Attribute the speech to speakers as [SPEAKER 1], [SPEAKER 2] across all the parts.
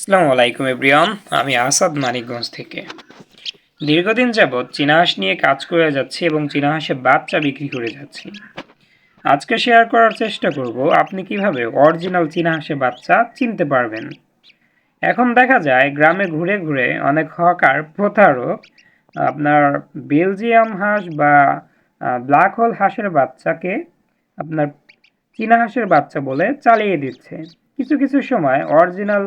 [SPEAKER 1] আসসালামু আলাইকুম এভরিওয়ান। আমি আসাদ মানিকগঞ্জ থেকে। দীর্ঘদিন যাবৎ চীনা হাঁস নিয়ে কাজ করে যাচ্ছি এবং চীনা হাঁসের বাচ্চা বিক্রি করে যাচ্ছি। আজকে শেয়ার করার চেষ্টা করব আপনি কিভাবে অরিজিনাল চীনা হাঁসের বাচ্চা চিনতে পারবেন। এখন দেখা যায় গ্রামে ঘুরে ঘুরে অনেক হকার প্রতারক আপনার বেলজিয়াম হাঁস বা ব্ল্যাক হোল হাঁসের বাচ্চাকে আপনার চীনা হাঁসের বাচ্চা বলে চালিয়ে দিচ্ছে। কিছু কিছু সময় অরিজিনাল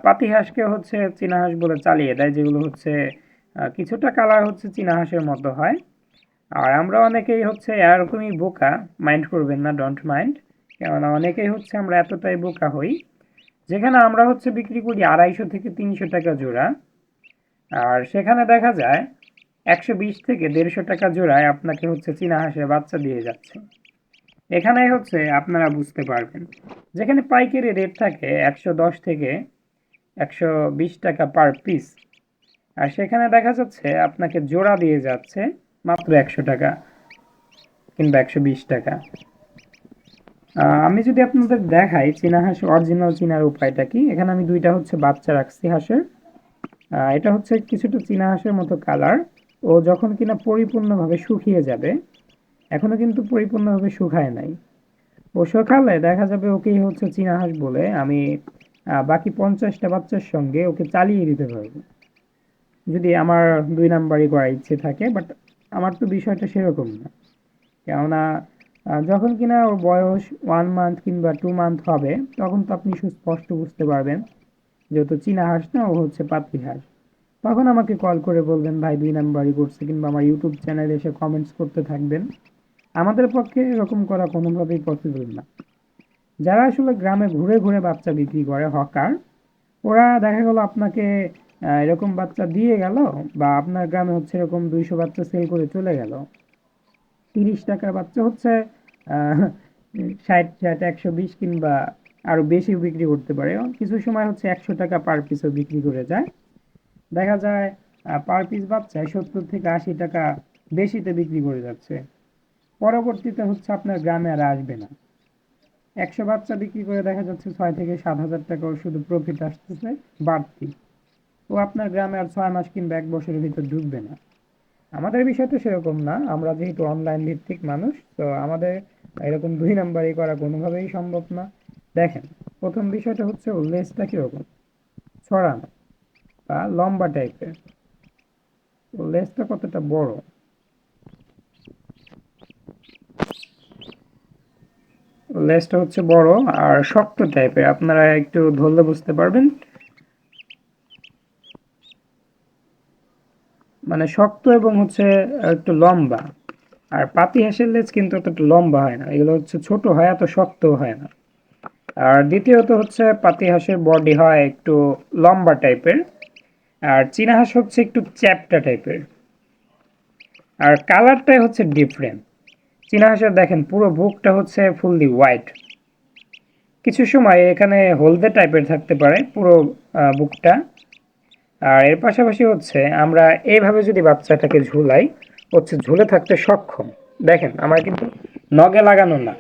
[SPEAKER 1] পাতি হাঁসকে হচ্ছে চীনা হাঁস বলে চালিয়ে দেয়, যেগুলো হচ্ছে কিছুটা কালার হচ্ছে চীনা হাঁসের মতো হয়। আর আমরা অনেকেই হচ্ছে এরকমই বোকা, মাইন্ড করবেন না, ডোন্ট মাইন্ড। কেননা অনেকেই হচ্ছে আমরা এতটাই বোকা হই যেখানে আমরা হচ্ছে বিক্রি করি 250 থেকে 300 টাকা জোড়া, আর সেখানে দেখা যায় 120 থেকে 150 টাকা জোড়ায় আপনাকে হচ্ছে চীনা হাঁসের বাচ্চা দিয়ে যাচ্ছে। এখানেই হচ্ছে আপনারা বুঝতে পারবেন, যেখানে পাইকারি রেট থাকে 110 থেকে 120 টাকা পার পিস, আর সেখানে দেখা যাচ্ছে আপনাকে জোড়া দিয়ে যাচ্ছে মাত্র 100 টাকা কিংবা 120 টাকা। আমি যদি আপনাদের দেখাই চীনা হাঁস অরিজিনাল চিনার উপায়টা কি, এখানে আমি দুইটা হচ্ছে বাচ্চা রাখছি হাঁসের। এটা হচ্ছে কিছুটা চীনা হাঁসের মতো কালার। ও যখন কিনা পরিপূর্ণভাবে শুকিয়ে যাবে, এখনো কিন্তু পরিপূর্ণভাবে শুকায় নাই, ও সকালে দেখা যাবে ওকেই হচ্ছে চীনা হাঁস বলে আমি বাকি 50টা বাচ্চার সঙ্গে ওকে চালিয়ে দিতে পারবো, যদি আমার 2 নাম্বারই করার ইচ্ছে থাকে। বাট আমার তো বিষয়টা সেরকম না। কেননা যখন কিনা ওর বয়স 1 মান্থ কিংবা 2 মান্থ হবে, তখন তো আপনি সুস্পষ্ট বুঝতে পারবেন যেহেতু চীনা হাঁস না, ও হচ্ছে পাতি হাঁস। তখন আমাকে কল করে বলবেন ভাই 2 নাম্বারই করছে, কিংবা আমার ইউটিউব চ্যানেলে এসে কমেন্টস করতে থাকবেন। আমাদের পক্ষে এরকম করা কোনোভাবেই পসিবল না। যারা আসলে গ্রামে ঘুরে ঘুরে বাচ্চা বিক্রি করে, হকার, ওরা দেখা গেল আপনাকে এরকম বাচ্চা দিয়ে গেল, বা আপনার গ্রামে হচ্ছে এরকম 200 বাচ্চা সেল করে চলে গেল। 30 টাকার বাচ্চা হচ্ছে 60 120 কিংবা আরো বেশি বিক্রি করতে পারে। কিছু সময় হচ্ছে 100 টাকা পার পিসও বিক্রি করে যায়। দেখা যায় পার পিস বাচ্চায় 70 থেকে 80 টাকা বেশিতে বিক্রি করে যাচ্ছে। পরবর্তীতে হচ্ছে আপনার গ্রামে আর আসবে না। 100 বাচ্চা বিক্রি করে দেখা যাচ্ছে 6 থেকে 7 হাজার টাকাও শুধু প্রফিট আসতেছে বাড়তি। ও আপনার গ্রামে আর 6 মাস কিংবা 1 বছরের ভিতর ঢুকবে না। আমাদের বিষয়টা সেরকম না, আমরা যেহেতু অনলাইন ভিত্তিক মানুষ, তো আমাদের এরকম 2 নাম্বারই করা কোনোভাবেই সম্ভব না। দেখেন, প্রথম বিষয়টা হচ্ছে ওর লেজটা কিরকম, ছড়ানো বা লম্বা টাইপের। ওর লেজটা কতটা বড়, ওর লেজটা হচ্ছে বড় আর শক্ত টাইপের, আপনারা একটু ধরলে বুঝতে পারবেন। মানে শক্ত এবং হচ্ছে একটু লম্বা। আর পাতি হাঁসের লেজ কিন্তু অতটা লম্বা হয় না, এগুলো হচ্ছে ছোট হয়, এত শক্তও হয় না। আর দ্বিতীয়ত হচ্ছে পাতি হাঁসের বডি হয় একটু লম্বা টাইপের, আর চীনা হাঁস হচ্ছে একটু চ্যাপ্টা টাইপের। আর কালারটাই হচ্ছে ডিফারেন্ট। চীনা হাঁসের দেখেন পুরো বুকটা হচ্ছে ফুললি হোয়াইট, কিছু সময় এখানে হলদে টাইপের থাকতে পারে পুরো বুকটা। আর এর পাশাপাশি হচ্ছে আমরা এইভাবে যদি বাচ্চাটাকে ঝুলাই, হচ্ছে ঝুলে থাকতে সক্ষম। দেখেন আমার কিন্তু নগে লাগানো না,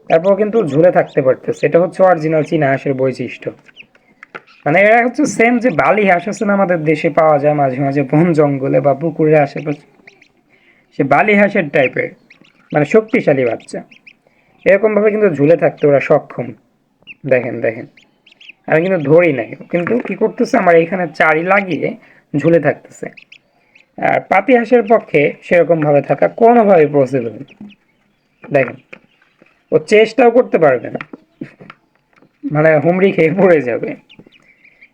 [SPEAKER 1] তারপর কিন্তু ঝুলে থাকতে পারতেছে। এটা হচ্ছে অরিজিনাল চীনা হাঁসের বৈশিষ্ট্য। মানে এরা হচ্ছে সেম যে বালি হাঁস আছে না, আমাদের দেশে পাওয়া যায় মাঝে মাঝে বন জঙ্গলে বা পুকুরের আশেপাশে, সে বালি হাঁসের টাইপের, মানে শক্তিশালী বাচ্চা। এরকম ভাবে কিন্তু ঝুলে থাকতে ওরা সক্ষম। দেখেন দেখেন, আমি কিন্তু ধরি নাই, কিন্তু কি করতেছে আমার এইখানে চারি লাগিয়ে ঝুলে থাকতেছে। আর পাতি হাঁসের পক্ষে সেরকম ভাবে থাকা কোনোভাবেই পসিবল। দেখেন, ও চেষ্টাও করতে পারবে না, মানে হুমড়ি খেয়ে পড়ে যাবে।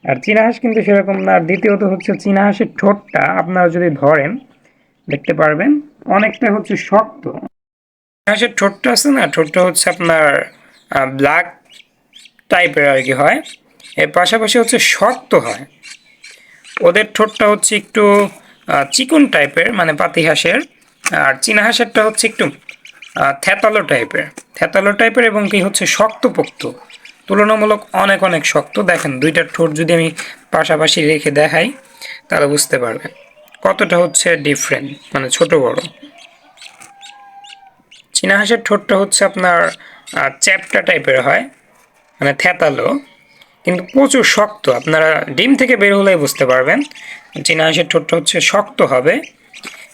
[SPEAKER 1] আর চীনা হাঁস কিন্তু সেরকম না। আর দ্বিতীয়ত হচ্ছে চীনা হাঁসের ঠোঁটটা আপনারা যদি ধরেন দেখতে পারবেন অনেকটা হচ্ছে শক্ত। হাঁসের ঠোঁটটা আছে না, ঠোঁটটা হচ্ছে আপনার ব্ল্যাক টাইপের আর কি হয়, এর পাশাপাশি হচ্ছে শক্ত হয়। ওদের ঠোঁটটা হচ্ছে একটু চিকন টাইপের, মানে পাতি হাঁসের। আর চীনা হাঁসেরটা হচ্ছে একটু থ্যাতালো টাইপের, থ্যাতালো টাইপের এবং কি হচ্ছে শক্তপোক্ত, তুলনামূলক অনেক অনেক শক্ত। দেখেন দুইটার ঠোঁট যদি আমি পাশাপাশি রেখে দেখাই তাহলে বুঝতে পারবেন কতটা হচ্ছে ডিফারেন্ট, মানে ছোট বড়। চীনা হাঁসের ঠোঁটটা হচ্ছে আপনার চ্যাপ্টা টাইপের হয়, মানে থ্যাতালো, কিন্তু প্রচুর শক্ত। আপনারা ডিম থেকে বের হলেই বুঝতে পারবেন চীনা হাঁসের ঠোঁটটা হচ্ছে শক্ত হবে।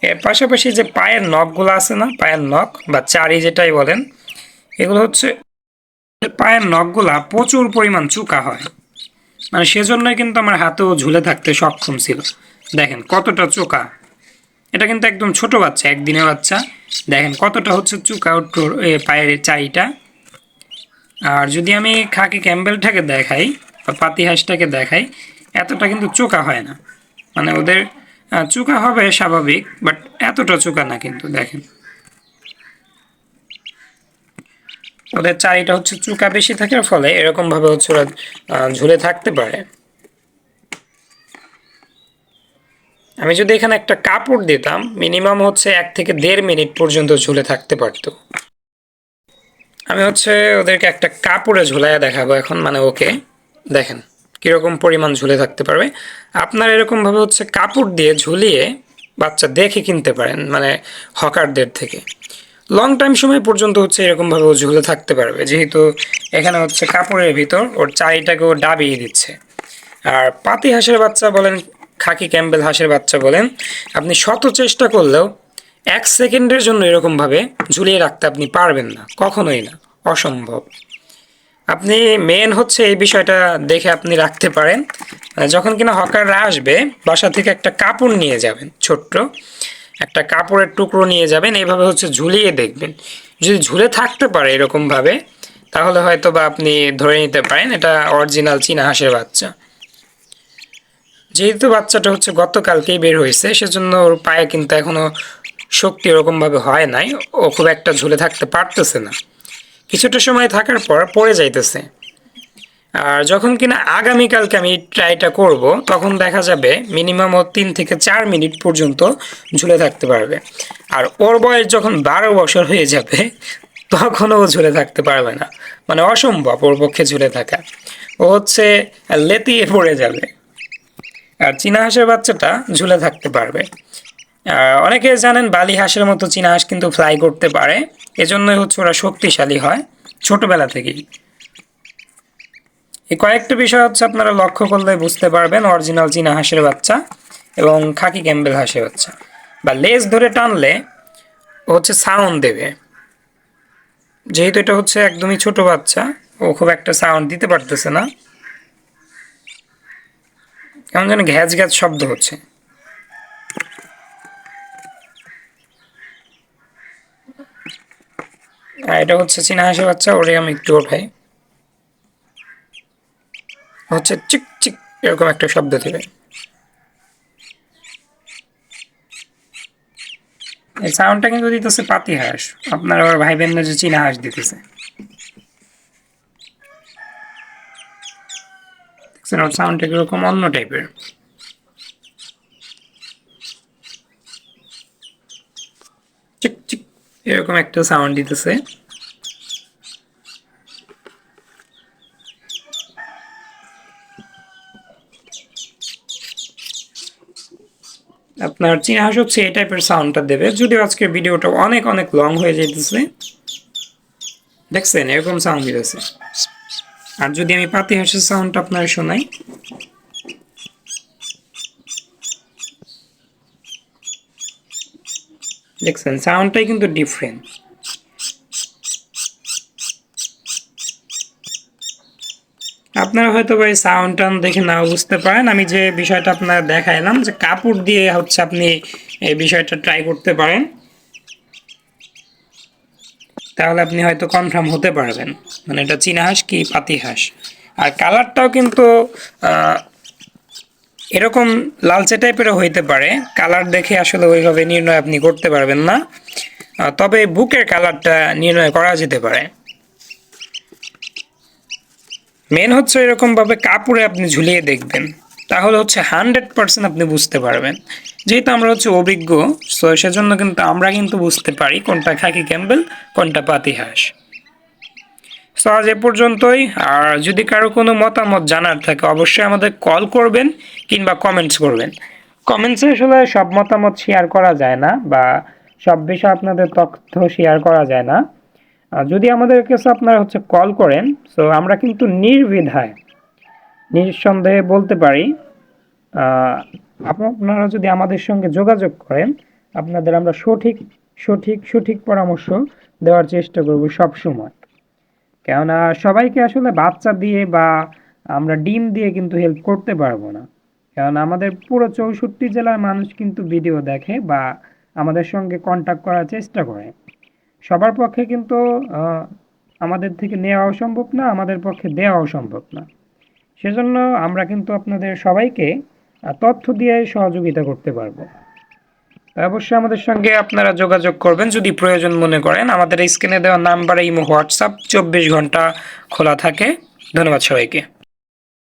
[SPEAKER 1] এর পাশাপাশি যে পায়ের নখগুলো আছে না, পায়ের নখ বা চারি যেটাই বলেন, এগুলো হচ্ছে পায়ের নখগুলা প্রচুর পরিমাণ চুকা হয়। মানে সেজন্যই কিন্তু আমার হাতেও ঝুলে থাকতে সক্ষম ছিল। দেখেন কতটা চোকা। এটা কিন্তু একদম ছোট বাচ্চা, একদিনের বাচ্চা। দেখেন কতটা হচ্ছে চুকা পায়ের চারিটা। আর যদি আমি খাকি ক্যাম্বেলটাকে দেখাই বা পাতি হাঁসটাকে দেখাই, এতটা কিন্তু চোকা হয় না। মানে ওদের চোকা হবে স্বাভাবিক, বাট এতটা চোকা না কিন্তু। দেখেন ওদের চারিটা হচ্ছে চুকা বেশি থাকার ফলে এরকম ভাবে হচ্ছে ওরা ঝুলে থাকতে পারে। আমি যদি এখানে একটা কাপড় দিতাম, মিনিমাম হচ্ছে 1 থেকে 1.5 মিনিট পর্যন্ত ঝুলে থাকতে পারতো। আমি হচ্ছে ওদেরকে একটা কাপড়ে ঝুলাইয়া দেখাবো এখন, মানে ওকে দেখেন কিরকম পরিমাণ ঝুলে থাকতে পারবে। আপনার এরকম ভাবে হচ্ছে কাপড় দিয়ে ঝুলিয়ে বাচ্চা দেখে কিনতে পারেন, মানে হকারদের থেকে। লং টাইম সময় পর্যন্ত হচ্ছে এরকম ভাবে ও ঝুলে থাকতে পারবে, যেহেতু এখানে হচ্ছে কাপড়ের ভিতর ওর চারিটাকে ও ডাবিয়ে দিচ্ছে। আর পাতি হাঁসের বাচ্চা বলেন, খাকি ক্যাম্বেল হাঁসের বাচ্চা বলেন, আপনি শত চেষ্টা করলেও 1 সেকেন্ডের জন্য এরকমভাবে ঝুলিয়ে রাখতে আপনি পারবেন না, কখনোই না, অসম্ভব। আপনি মেন হচ্ছে এই বিষয়টা দেখে আপনি রাখতে পারেন, যখন কিনা হকাররা আসবে বাসা থেকে একটা কাপড় নিয়ে যাবেন, ছোট্ট একটা কাপড়ের টুকরো নিয়ে যাবেন, এইভাবে হচ্ছে ঝুলিয়ে দেখবেন। যদি ঝুলে থাকতে পারে এরকমভাবে, তাহলে হয়তো বা আপনি ধরে নিতে পারেন এটা অরিজিনাল চীনা হাঁসের বাচ্চা। যেহেতু বাচ্চাটা হচ্ছে গতকালকেই বের হয়েছে, সেজন্য ওর পায়ে কিন্তু এখনো শক্তি ওরকমভাবে হয় নাই, ও খুব একটা ঝুলে থাকতে পারতেছে না, কিছুটা সময় থাকার পর পড়ে যাইতেছে। আর যখন কিনা আগামীকালকে আমি ট্রাইটা করব, তখন দেখা যাবে মিনিমাম ও 3 থেকে 4 মিনিট পর্যন্ত ঝুলে থাকতে পারবে। আর ওর বয়স যখন 12 বছর হয়ে যাবে, তখনও ও ঝুলে থাকতে পারবে না, মানে অসম্ভব ওর পক্ষে ঝুলে থাকা। ও হচ্ছে লেতিয়ে পড়ে যাবে। আর চীনা হাঁসের বাচ্চাটা ঝুলে থাকতে পারবে। অনেকে জানেন বালি হাঁসের মতো চীনা হাঁস কিন্তু ফ্লাই করতে পারে, এজন্যই হচ্ছে ওরা শক্তিশালী হয় ছোটবেলা থেকেই। এই কয়েকটা বিষয় হচ্ছে আপনারা লক্ষ্য করলে বুঝতে পারবেন অরিজিনাল চীনা হাঁসের বাচ্চা এবং খাকি ক্যাম্বেল হাঁসের বাচ্চা। বা লেজ ধরে টানলে ও হচ্ছে সাউন্ড দেবে, যেহেতু এটা হচ্ছে একদমই ছোট বাচ্চা, ও খুব একটা সাউন্ড দিতে পারতেছে না, কেমন যেন ঘ্যাচ ঘ্যাচ শব্দ হচ্ছে। আর এটা হচ্ছে চীনা হাঁসের বাচ্চা, ওরে আমি একটু ওঠাই, হচ্ছে চিক চিক এরকম একটা শব্দ দেবে। এই সাউন্ডটা কিন্তু দিতেছে পাতি হাঁস, আপনারা আবার ভাইবেন না যে চীনা হাঁস দিতেছে। দেখছেন ওর সাউন্ডটা কিরকম অন্য টাইপের। চিক চিক এরকম একটা সাউন্ড দিতেছে। আপনার চীনা হাঁস হচ্ছে এই টাইপের সাউন্ডটা দেবে। যদিও আজকের ভিডিওটা অনেক অনেক লং হয়ে যেতেছে, দেখছেন এরকম সাউন্ড দিতেছে। আর যদি আমি পাতি হাঁসের সাউন্ডটা আপনার শোনাই, দেখছেন সাউন্ডটাই কিন্তু ডিফারেন্ট। আপনারা হয়তো ভাই সাউন্ড টাউন দেখে নাও বুঝতে পারেন। আমি যে বিষয়টা আপনার দেখাইলাম যে কাপড় দিয়ে হচ্ছে আপনি এই বিষয়টা ট্রাই করতে পারেন, তাহলে আপনি হয়তো কনফার্ম হতে পারবেন মানে এটা চীনা হাঁস কি পাতি হাঁস। আর কালারটাও কিন্তু এরকম লালচে টাইপেরও হইতে পারে, কালার দেখে আসলে ওইভাবে নির্ণয় আপনি করতে পারবেন না, তবে বুকের কালারটা নির্ণয় করা যেতে পারে। মেন হচ্ছে এরকমভাবে কাপড়ে আপনি ঝুলিয়ে দেখবেন, তাহলে হচ্ছে 100% আপনি বুঝতে পারবেন। যেহেতু আমরা হচ্ছে অভিজ্ঞ, সো সেজন্য কিন্তু আমরা কিন্তু বুঝতে পারি কোনটা খাকি ক্যাম্বেল কোনটা পাতি হাঁস। সো আজ এ পর্যন্তই। আর যদি কারো কোনো মতামত জানার থাকে অবশ্যই আমাদের কল করবেন কিংবা কমেন্টস করবেন। কমেন্টসে আসলে সব মতামত শেয়ার করা যায় না বা সব বিষয়ে আপনাদের তথ্য শেয়ার করা যায় না। যদি আমাদের কাছে আপনারা হচ্ছে কল করেন, সো আমরা কিন্তু নির্দ্বিধায় নিঃসন্দেহে বলতে পারি, আহ, আপনারা যদি আমাদের সঙ্গে যোগাযোগ করেন, আপনাদের আমরা সঠিক পরামর্শ দেওয়ার চেষ্টা করব সব সময়। কেননা সবাইকে আসলে বাচ্চা দিয়ে বা আমরা ডিম দিয়ে কিন্তু হেল্প করতে পারবো না। কারণ আমাদের পুরো 64 জেলার মানুষ কিন্তু ভিডিও দেখে বা আমাদের সঙ্গে কন্টাক্ট করার চেষ্টা করে। সবার পক্ষে কিন্তু আহ, আমাদের থেকে নেওয়াও সম্ভব না, আমাদের পক্ষে দেওয়াও সম্ভব না। সেজন্য আমরা কিন্তু আপনাদের সবাইকে তথ্য দিয়ে সহযোগিতা করতে পারবো। অবশ্যই আমাদের সঙ্গে আপনারা যোগাযোগ করবেন যদি প্রয়োজন মনে করেন। আমাদের স্ক্রিনে দেওয়া নাম্বারে ইমো, হোয়াটসঅ্যাপ 24 ঘন্টা খোলা থাকে। ধন্যবাদ সবাইকে।